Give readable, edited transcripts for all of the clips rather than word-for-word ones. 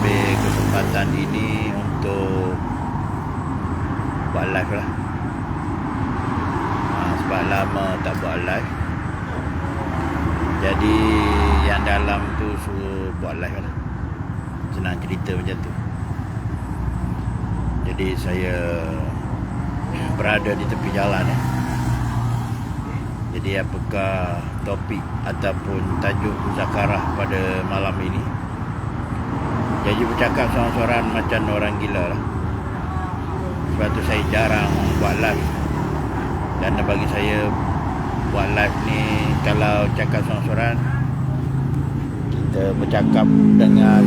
ambil kesempatan ini untuk buat live lah. Sebab lama tak buat live, jadi yang dalam tu suruh buat live lah. Senang cerita macam tu. Jadi saya berada di tepi jalan Jadi apakah topik ataupun tajuk muzakarah pada malam ini? Jadi bercakap sorang-sorang macam orang gila lah. Sebab tu saya jarang buat live. Dan bagi saya buat live ni, kalau cakap sorang-sorang, kita bercakap dengan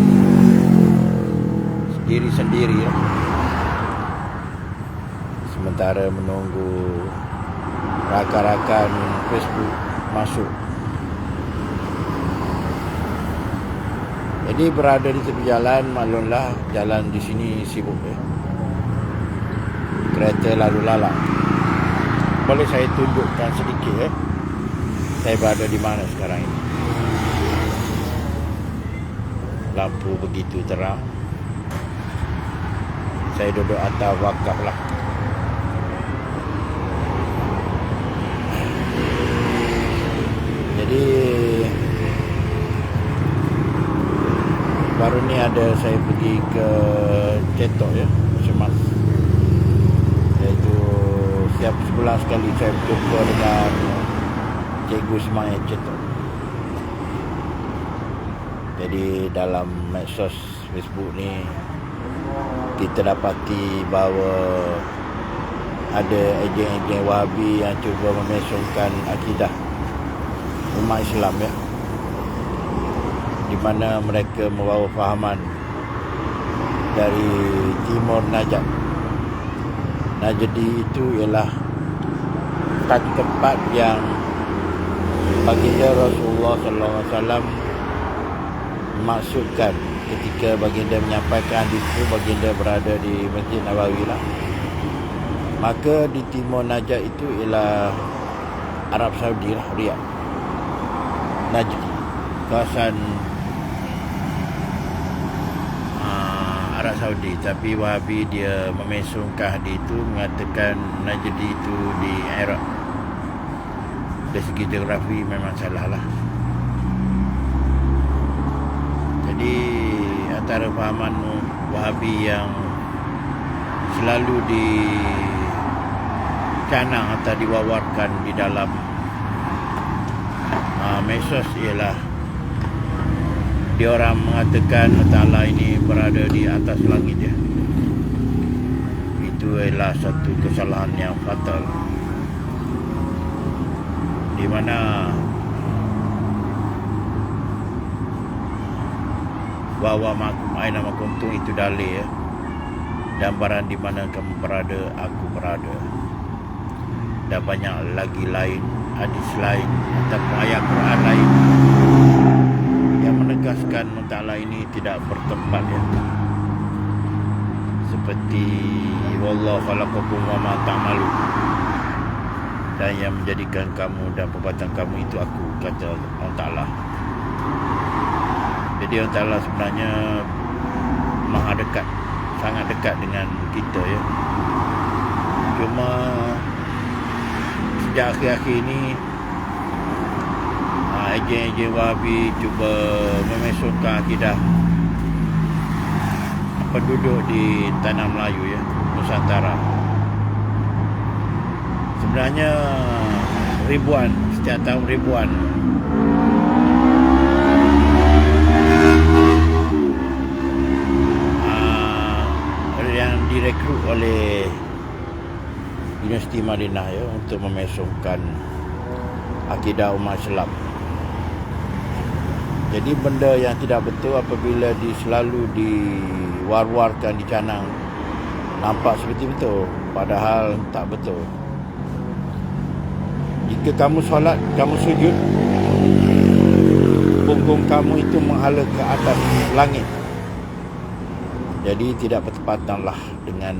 diri sendiri lah. Sementara menunggu rakan-rakan Facebook masuk. Jadi berada di tepi jalan, maklumlah jalan di sini sibuk kereta lalu lalang. Boleh saya tunjukkan sedikit saya berada di mana sekarang ini. Lampu begitu terang. Saya duduk atas wakaf lah. Jadi baru ni ada saya pergi ke Cetok Semas. Iaitu setiap sebulan sekali saya berjumpa dengan Cikgu Ismail Cetok. Jadi dalam medsos Facebook ni kita dapati bahawa ada ejen-ejen Wahabi yang cuba memesongkan akidah umat Islam di mana mereka membawa fahaman dari Timur Najat. Najdi itu ialah satu tempat yang baginda Rasulullah SAW maksudkan ketika baginda menyampaikan hadis itu. Baginda berada di Masjid Nabawi lah. Maka di Timur Najat itu ialah Arab Saudi lah, Riyadh, Najd, kawasan Arab Saudi. Tapi Wahabi dia memesongkan hadis itu, mengatakan Najd itu di Iraq. Dari segi geografi memang salah lah. Jadi antara fahaman Wahabi yang selalu dicanang atau diwawarkan di dalam medsos ialah dia orang mengatakan Allah Ta'ala ini berada di atas langit Itu adalah satu kesalahan yang fatal, di mana bahwa makum aina makuntum itu dalil gambaran di mana kamu berada, aku berada. Dan banyak lagi lain, hadis lain ataupun ayat Quran lain yang menegaskan Allah Ta'ala ini tidak bertempat seperti wallahu khalaqakum wa ma ta'malun, dan yang menjadikan kamu dan perbuatan kamu itu aku, kata Allah Ta'ala. Jadi Allah Ta'ala sebenarnya maha dekat, sangat dekat dengan kita Cuma sejak akhir-akhir ini ejen-ejen Wahabi cuba memesongkan akidah penduduk di tanah Melayu Nusantara. Sebenarnya ribuan, setiap tahun ribuan yang direkrut oleh Universiti Madinah untuk memesongkan akidah umat Islam. Jadi benda yang tidak betul apabila selalu diwar-warkan, dicanang, nampak seperti betul, padahal tak betul. Jika kamu solat, kamu sujud, punggung kamu itu menghala ke atas langit. Jadi tidak bertepatanlah dengan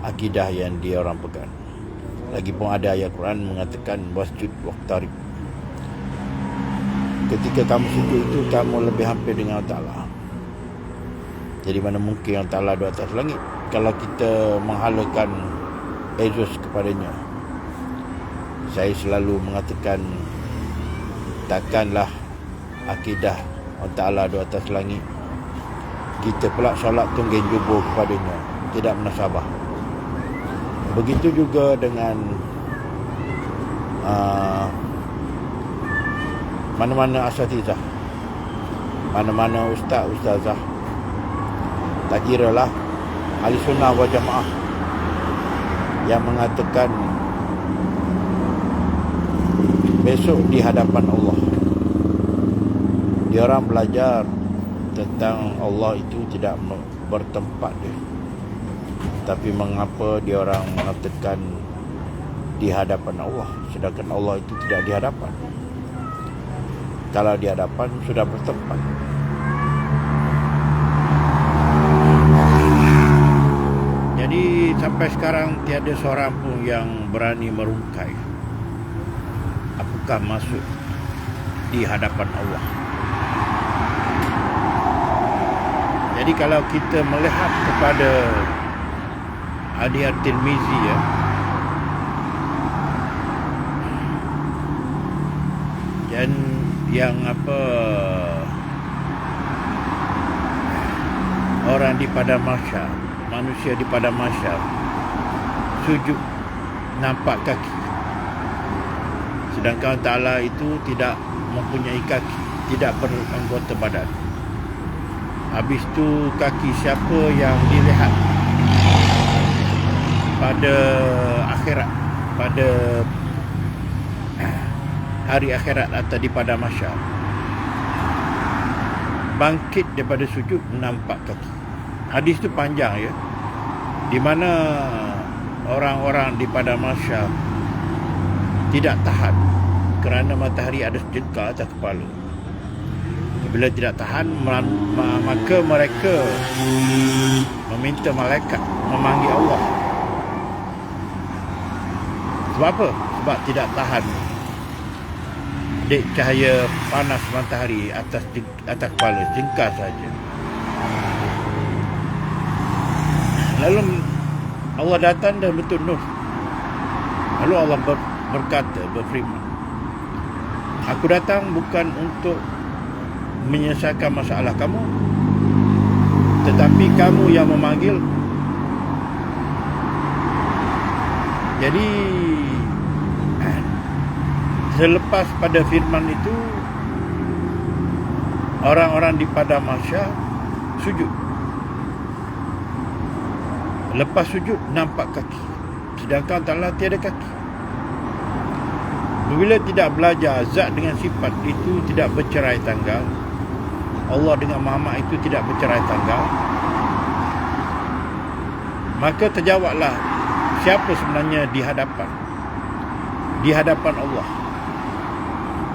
akidah yang dia orang pegang. Lagipun ada ayat Quran mengatakan wasjud waqtarib. Ketika kamu sujud itu, kamu lebih hampir dengan Allah Ta'ala. Jadi mana mungkin yang Ta'ala di atas langit kalau kita menghalakan Yesus kepadanya. Saya selalu mengatakan, takkanlah akidah Allah Ta'ala di atas langit, kita pula solat tungging jubur kepadanya, tidak menasabah. Begitu juga dengan mana-mana asatizah, mana-mana ustazah, tak kiralah ahli sunnah wal jamaah yang mengatakan besok di hadapan Allah, dia orang belajar tentang Allah itu tidak bertempat dia. Tapi mengapa dia orang mengatakan di hadapan Allah, sedangkan Allah itu tidak di hadapan? Kalau di hadapan sudah bertempat. Jadi sampai sekarang tiada seorang pun yang berani merungkai apakah maksud di hadapan Allah. Jadi kalau kita melihat kepada hadis Tirmizi, ya, dan yang orang di padang mahsyar, manusia di padang mahsyar sujud nampak kaki, sedangkan Ta'ala itu tidak mempunyai kaki, tidak beranggota badan. Habis tu kaki siapa yang dilihat pada akhirat, pada hari akhirat atau di padang mahsyar, bangkit daripada sujud nampak kaki. Hadis tu panjang, ya, di mana orang-orang di padang mahsyar tidak tahan kerana matahari ada sejengkal atas kepala. Bila tidak tahan, maka mereka meminta malaikat memanggil Allah. Sebab apa? Sebab tidak tahan dek cahaya panas matahari atas kepala, jengkal saja. Lalu Allah datang dan bentuk nur. Lalu Allah berkata, berfirman, aku datang bukan untuk menyelesaikan masalah kamu, tetapi kamu yang memanggil. Jadi selepas pada firman itu, orang-orang di padang mahsyar sujud. Lepas sujud nampak kaki, sedangkan Ta'ala tiada kaki. Bila tidak belajar zat dengan sifat itu tidak bercerai tanggal, Allah dengan Muhammad itu tidak bercerai tanggal, maka terjawablah siapa sebenarnya di hadapan Allah.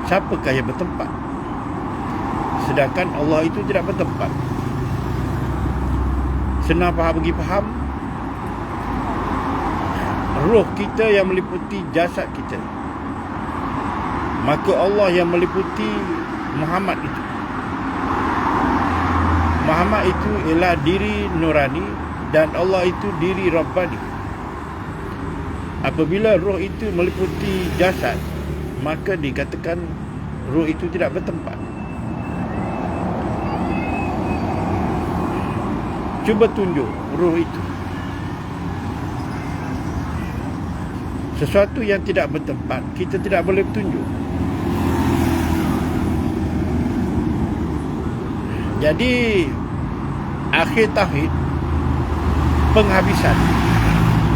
Siapakah yang bertempat? Sedangkan Allah itu tidak bertempat. Senang bagi faham. Roh kita yang meliputi jasad kita, maka Allah yang meliputi Muhammad itu. Muhammad itu ialah diri nurani dan Allah itu diri Rabbani. Apabila roh itu meliputi jasad, maka dikatakan roh itu tidak bertempat. Cuba tunjuk roh itu. Sesuatu yang tidak bertempat, kita tidak boleh tunjuk. Jadi akhir tauhid, penghabisan,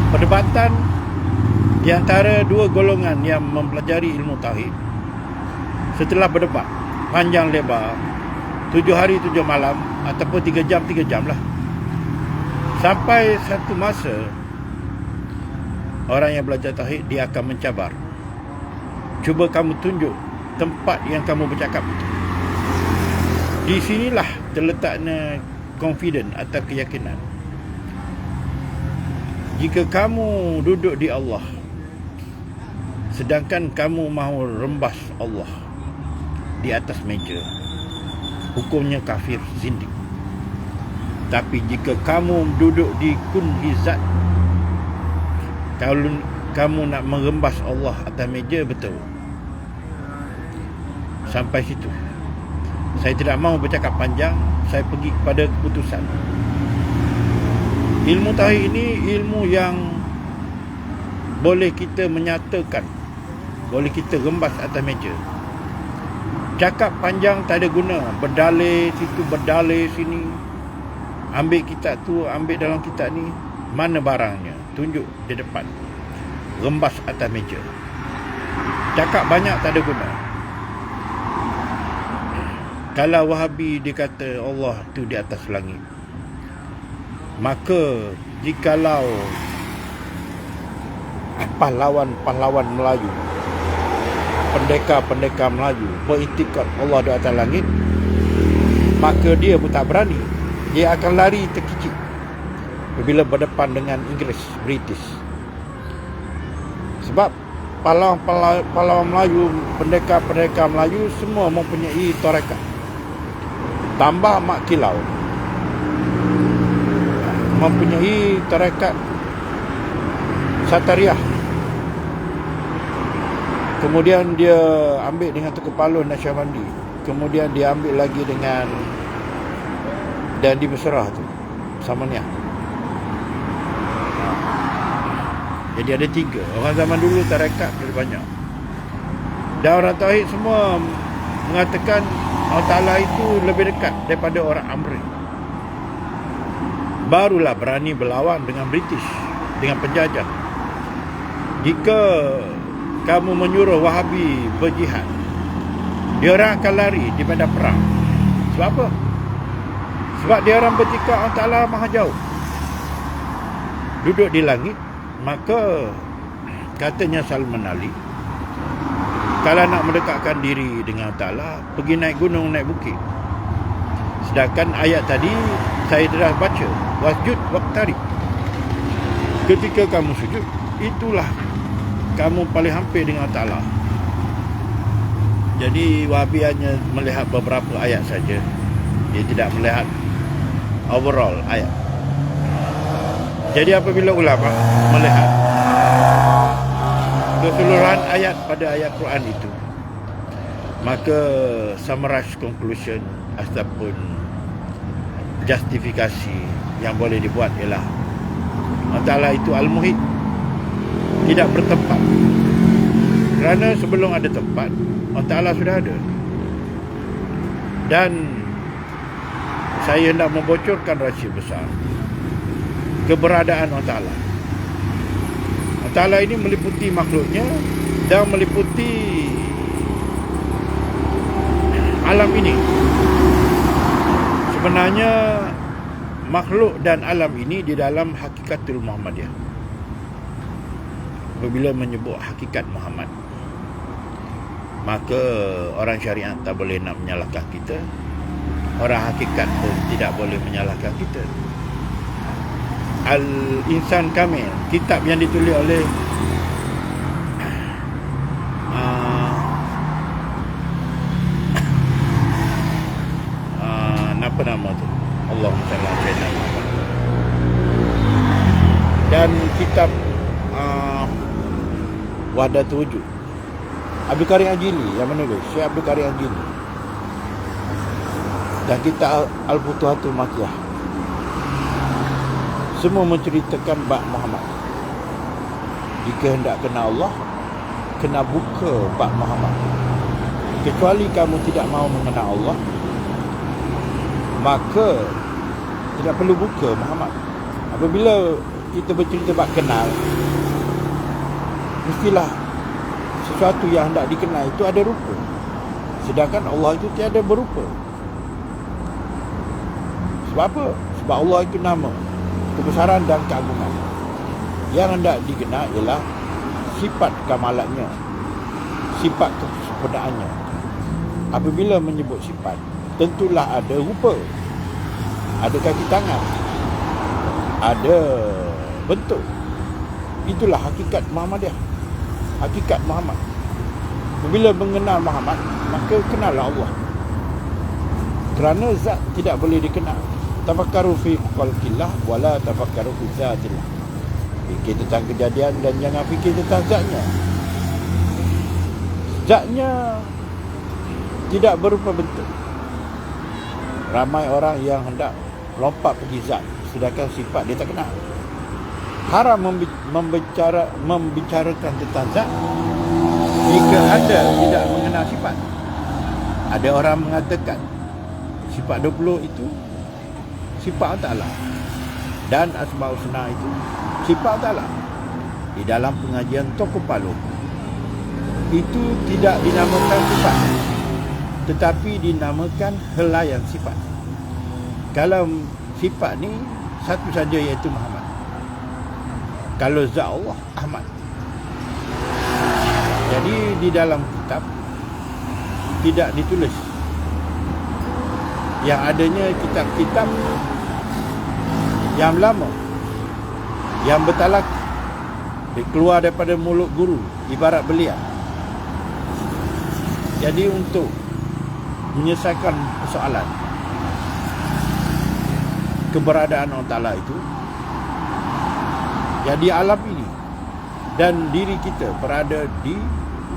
perdebatan di antara dua golongan yang mempelajari ilmu tauhid. Setelah berdebat panjang lebar, 7 hari 7 malam ataupun 3 jam lah, sampai satu masa orang yang belajar tauhid dia akan mencabar. Cuba kamu tunjuk tempat yang kamu bercakap itu. Di sinilah terletaknya confident atau keyakinan. Jika kamu duduk di Allah, sedangkan kamu mahu rembas Allah di atas meja, hukumnya kafir, zindik. Tapi jika kamu duduk di kunhi zat, kalau kamu nak merembas Allah atas meja, betul. Sampai situ. Saya tidak mahu bercakap panjang. Saya pergi kepada keputusan. Ilmu tauhid ini ilmu yang boleh kita menyatakan, boleh kita rembas atas meja. Cakap panjang tak ada guna. Berdalih situ, berdalih sini. Ambil kitab tu, ambil dalam kitab ni. Mana barangnya? Tunjuk di depan. Rembas atas meja. Cakap banyak tak ada guna. Kalau Wahabi dia kata Allah tu di atas langit, maka jikalau pahlawan-pahlawan Melayu, pendekar-pendekar Melayu beriktikad Allah di atas langit, maka dia pun tak berani. Dia akan lari terkicik bila berdepan dengan Inggeris, British. Sebab pahlawan Melayu, pendekar-pendekar Melayu semua mempunyai tarekat. Tambah Mak Kilau mempunyai tarekat Satariah. Kemudian dia ambil dengan Tunku Palun Nasyabandi. Kemudian dia ambil lagi dengan dan di Mesra tu Samaniah. Jadi ada 3. Orang zaman dulu tarekat ada banyak. Dan orang tauhid semua mengatakan Allah Ta'ala itu lebih dekat daripada orang Amri. Barulah berani berlawan dengan British, dengan penjajah. Jika kamu menyuruh Wahabi berjihad, dia orang akan lari di medan perang. Sebab apa? Sebab dia orang bercakap Allah Ta'ala maha jauh, duduk di langit. Maka katanya Salman Ali, kalau nak mendekatkan diri dengan Allah Ta'ala, pergi naik gunung, naik bukit. Sedangkan ayat tadi saya dah baca, wasjud waqtarib. Ketika kamu sujud, itulah kamu paling hampir dengan Allah Ta'ala. Jadi Wahabi hanya melihat beberapa ayat saja. Dia tidak melihat overall ayat. Jadi apabila ulama melihat keseluruhan ayat pada ayat Quran itu, maka summarize conclusion ataupun justifikasi yang boleh dibuat ialah Allah Ta'ala itu Al-Muhit, tidak bertempat. Kerana sebelum ada tempat, Allah Ta'ala sudah ada. Dan saya hendak membocorkan rahsia besar keberadaan Allah Ta'ala. Allah Ta'ala ini meliputi makhluknya dan meliputi alam ini. Sebenarnya makhluk dan alam ini di dalam hakikatul Muhammadiyah. Apabila menyebut hakikat Muhammad, maka orang syariat tak boleh nak menyalahkan kita. Orang hakikat pun tidak boleh menyalahkan kita. Al-Insan Kamil, kitab yang ditulis oleh apa nama tu? Allahumma salli ala sayyidina Muhammad. Dan kitab Wahdatul Wujud, Abdul Karim Al-Jili yang menulis, Syekh Abdul Karim Al-Jili. Dan kitab Al-Futuhatul Makkiyah, semua menceritakan bab Muhammad. Jika hendak kenal Allah, kena buka bab Muhammad. Kecuali kamu tidak mahu mengenal Allah, maka tidak perlu buka Muhammad. Apabila kita bercerita bab kenal, mestilah sesuatu yang hendak dikenal itu ada rupa. Sedangkan Allah itu tiada berupa. Sebab apa? Sebab Allah itu nama, kebesaran dan keagungan. Yang hendak dikenal ialah sifat kamalannya, sifat kesempurnaannya. Apabila menyebut sifat, tentulah ada rupa, ada kaki tangan, ada bentuk. Itulah hakikat Muhammadiyah, hakikat Muhammad. Apabila mengenal Muhammad, maka kenallah Allah. Kerana zat tidak boleh dikenal. tafakkaru fi khalqillah wala tafakkaru fi zatillah. Fikir tentang kejadian dan jangan fikir tentang zatnya. Zatnya tidak berupa bentuk. Ramai orang yang hendak lompat pergi zat, sedangkan sifat dia tak kenal. Haram membicarakan tentang zat jika anda tidak mengenal sifat. Ada orang mengatakan sifat 20 itu sifat Allah dan Asmaul Husna itu sifat Allah. Di dalam pengajian Toko Palu itu tidak dinamakan sifat, tetapi dinamakan helaian sifat. Kalau sifat ni satu saja, iaitu Muhammad. Kalau zat Allah, Ahmad. Jadi di dalam kitab tidak ditulis. Yang adanya kitab-kitab yang lama, yang bertalak, keluar daripada mulut guru, ibarat belian. Jadi untuk menyelesaikan persoalan keberadaan Allah Ta'ala itu, jadi alam ini dan diri kita berada di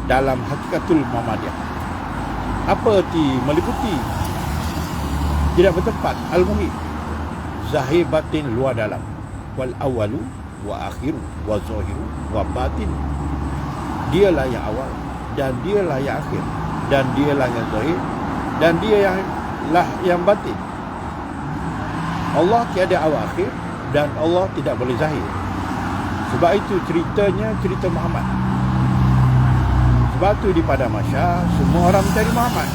dalam hakikatul Muhammadiyah. Apa erti meliputi? Tidak bertempat, al-muhit, zahir batin luar dalam, wal awalu wa akhiru wa zahiru wa batin. Dialah yang awal dan dialah yang akhir dan dialah yang zahir dan dia yang batin. Allah tiada awal akhir dan Allah tidak boleh zahir. Sebab itu ceritanya cerita Muhammad. Sebab itu di Padang Mahsyar semua orang mencari Muhammad.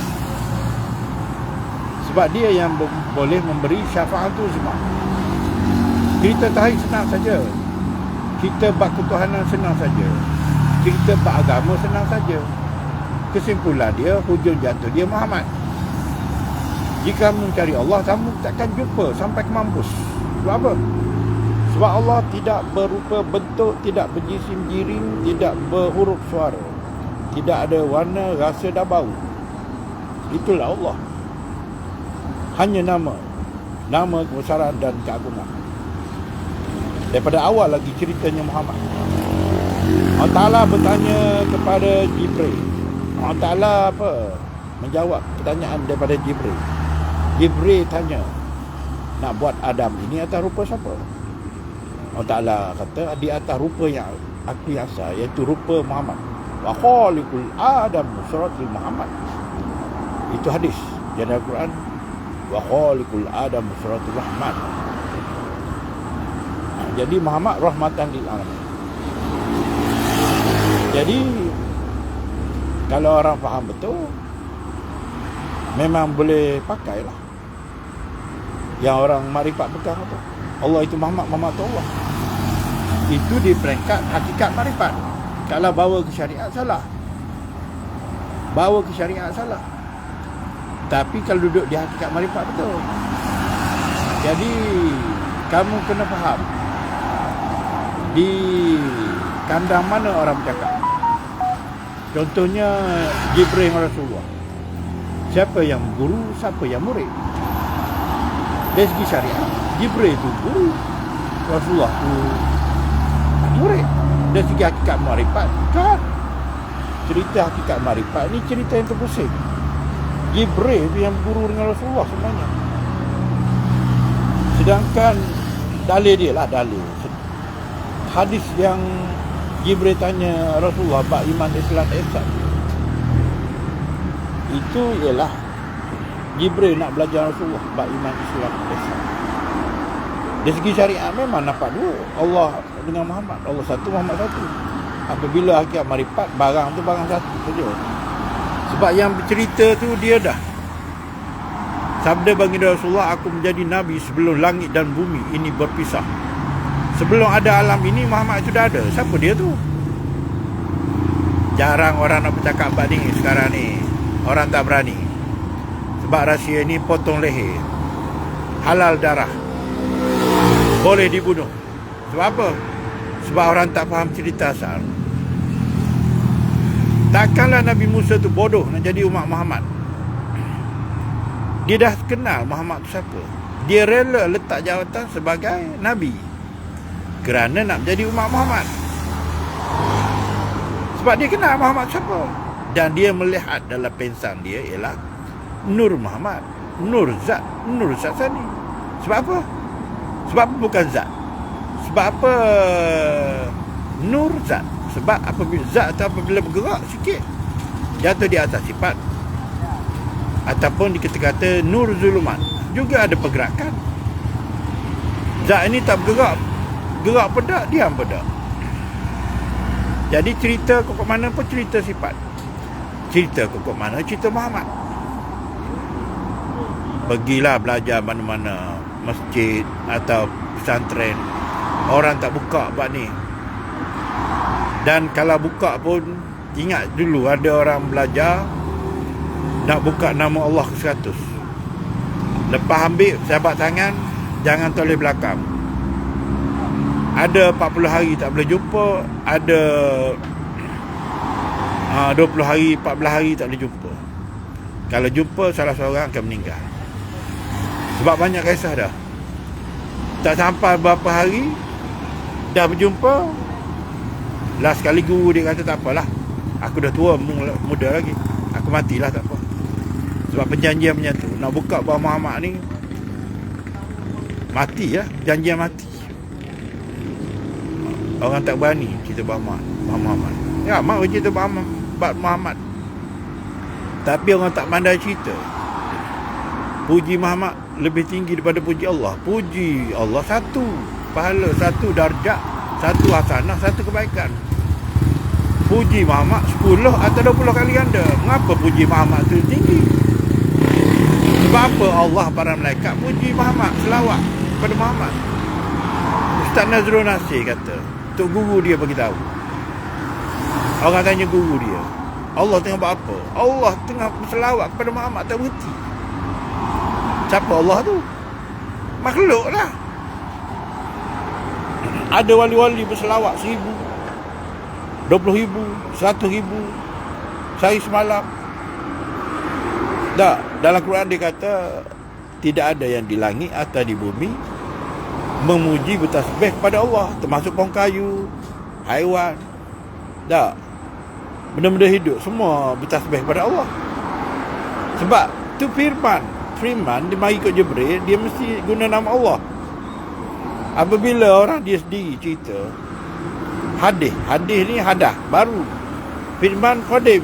Sebab dia yang boleh memberi syafaat itu semua. Cerita tauhid senang saja. Cerita bab ketuhanan senang saja. Cerita bab agama senang saja. Kesimpulan dia, hujung jatuh dia Muhammad. Jika kamu mencari Allah, kamu takkan jumpa sampai ke mampus. Sebab apa? Sebab Allah tidak berupa bentuk, tidak berjisim jirim, tidak berhuruf suara, tidak ada warna, rasa dan bau. Itulah Allah. Hanya nama kebesaran dan keagungan. Daripada awal lagi ceritanya Muhammad. Allah Ta'ala bertanya kepada Jibril. Allah Ta'ala menjawab pertanyaan daripada Jibril. Jibril tanya, nak buat Adam ini atas rupa siapa? Allah Ta'ala kata, di atas rupa yang aku yang asal, iaitu rupa Muhammad. Wa khaliqul Adam suratul Muhammad. Itu hadis dalam Al-Quran. Wa khaliqul Adam suratul Rahman. Jadi Muhammad rahmatan lil alamin. Jadi kalau orang faham betul, memang boleh pakailah. Yang orang makrifat pegang apa? Allah itu Muhammad, Muhammad itu Allah. Itu di peringkat hakikat makrifat. Kalau bawa ke syariat salah. Bawa ke syariat salah. Tapi kalau duduk di hakikat makrifat betul. Jadi kamu kena faham di kandang mana orang bercakap. Contohnya Jibril dengan Rasulullah. Siapa yang guru, siapa yang murid. Dari segi syariat, Jibril itu guru, Rasulullah itu murid. Dari segi hakikat makrifat, kan? Cerita hakikat makrifat ni cerita yang terpusing. Jibril itu yang guru dengan Rasulullah sebenarnya. Sedangkan dalil dia lah, dalil hadis yang Jibril tanya Rasulullah bab iman, Islam, ihsan. Itu ialah Jibril nak belajar Rasulullah bab iman, Islam, ihsan. Dari segi syariat memang nampak dua, Allah dengan Muhammad, Allah satu, Muhammad satu. Apabila hakikat marifat, barang tu barang satu saja. Sebab yang bercerita tu dia dah. Sabda baginda Rasulullah, aku menjadi Nabi sebelum langit dan bumi ini berpisah. Sebelum ada alam ini, Muhammad sudah ada. Siapa dia tu? Jarang orang nak bercakap bab ni sekarang ni. Orang tak berani. Sebab rahsia ni potong leher, halal darah, boleh dibunuh. Sebab apa? Sebab orang tak faham cerita asal. Takkanlah Nabi Musa tu bodoh nak jadi umat Muhammad. Dia dah kenal Muhammad tu siapa. Dia rela letak jawatan sebagai Nabi kerana nak menjadi umat Muhammad. Sebab dia kenal Muhammad siapa. Dan dia melihat dalam pensang dia ialah Nur Muhammad, Nur Zat, Nur Sasani. Sebab apa? Sebab bukan Zat. Sebab apa Nur Zat? Sebab apabila Zat atau apabila bergerak sikit jatuh di atas sifat. Ataupun dikata-kata Nur Zulumat, juga ada pergerakan. Zat ini tak bergerak, gerak pedak, diam pedak. Jadi cerita kokok mana pun cerita sifat. Cerita kokok mana, cerita Muhammad. Pergilah belajar mana-mana masjid atau pesantren, orang tak buka bab ni. Dan kalau buka pun, ingat dulu ada orang belajar nak buka nama Allah ke 100. Lepas ambil sahabat tangan, jangan toleh belakang. Ada 40 hari tak boleh jumpa, ada 20 hari, 14 hari tak boleh jumpa. Kalau jumpa, salah seorang akan meninggal. Sebab banyak kisah dah. Tak sampai berapa hari dah berjumpa, last sekali guru dia kata tak apalah, aku dah tua, muda lagi, aku matilah tak apa. Sebab perjanjian menyatu, nak buka bawah Muhammad ni mati lah, perjanjian mati. Orang tak berani cerita bawah Muhammad. Ya, mak cerita bab Muhammad, tapi orang tak pandai cerita. Puji Muhammad lebih tinggi daripada puji Allah. Puji Allah satu pahala, satu darjat, satu hasanah, satu kebaikan. Puji Muhammad 10 atau 20 kali ganda. Mengapa puji Muhammad tu tinggi? Sebab apa Allah para malaikat puji Muhammad, selawat kepada Muhammad. Ustaz Nazrul Nasir kata, tok guru dia bagi tahu. Orang tanya guru dia, Allah tengah buat apa? Allah tengah berselawat kepada Muhammad tak berhenti. Siapa Allah tu? Makhluk lah. Ada wali-wali berselawat 1000, 20,000, 100,000 sehari semalam. Tak, dalam Quran dia kata tidak ada yang di langit atau di bumi memuji bertasbih kepada Allah, termasuk pohon kayu, haiwan. Tak, benda-benda hidup semua bertasbih kepada Allah. Sebab tu firman dia mari ikut Jibril, dia mesti guna nama Allah. Apabila orang dia sendiri cerita hadis ni hadah baru, firman qadim,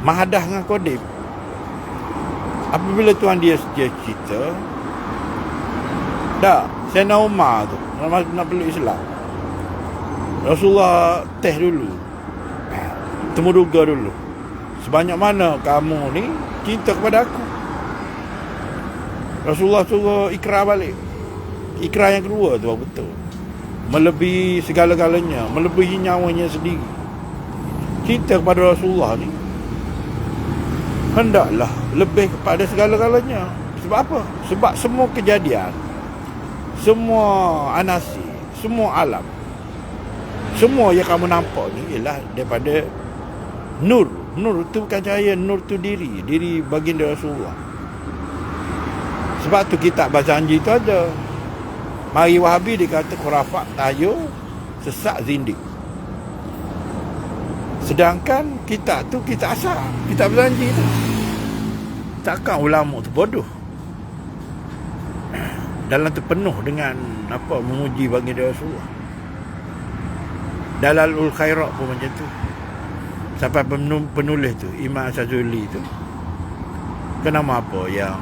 mahadah dengan qadim. Apabila Tuhan dia cerita, tak, Sayyidina Umar tu nak peluk Islam, Rasulullah teh dulu, temuduga dulu, sebanyak mana kamu ni cinta kepada aku. Rasulullah suruh ikrar balik. Ikrar yang kedua tu betul, melebihi segala-galanya, melebihi nyawanya sendiri. Cinta kepada Rasulullah ni hendaklah lebih kepada segala-galanya. Sebab apa? Sebab semua kejadian, semua anasi, semua alam, semua yang kamu nampak ni ialah daripada nur. Nur tu bukan cahaya, nur tu diri baginda Rasulullah. Sebab tu kitab Bazanji tu ada. Mari Wahabi dia kata khurafat, tayo, sesak, zindik. Sedangkan kitab tu kitab asal, kitab Bazanji tu. Takkan ulama tu bodoh. Dalam tu penuh dengan memuji baginda Rasulullah. Dalalul Khairat pun macam tu. Sampai penulis tu, Imam Syazuli tu, kenapa apa yang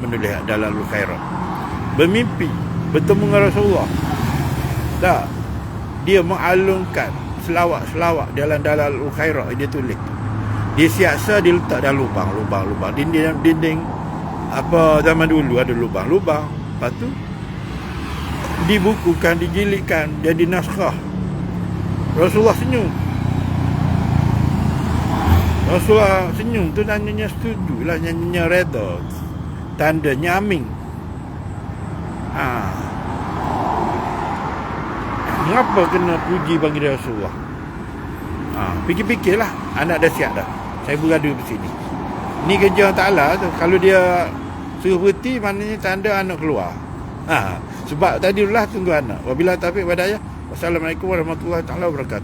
menulis Dalalul Khairat? Bermimpi bertemu dengan Rasulullah. Tak, dia mengalungkan selawat-selawat dalam Dalalul Khairat dia tulis. Dia siasa, dia letak dalam lubang. Dinding zaman dulu ada lubang. Lepas tu dibukukan, dijilidkan jadi naskah. Rasulullah senyum. Rasulullah senyum tu tandanya setuju lah, nyanyinya reda, tandanya amin. Mengapa kena puji baginda Rasulullah? Fikir-fikirlah, anak dah siap dah. Saya berada di sini. Ni kerja Allah Ta'ala tu. Kalau dia suruh berhenti, maknanya tanda anak keluar. Sebab tadi lah tunggu anak. Wabillahi taufiq wal hidayah. Wassalamualaikum warahmatullahi wabarakatuh.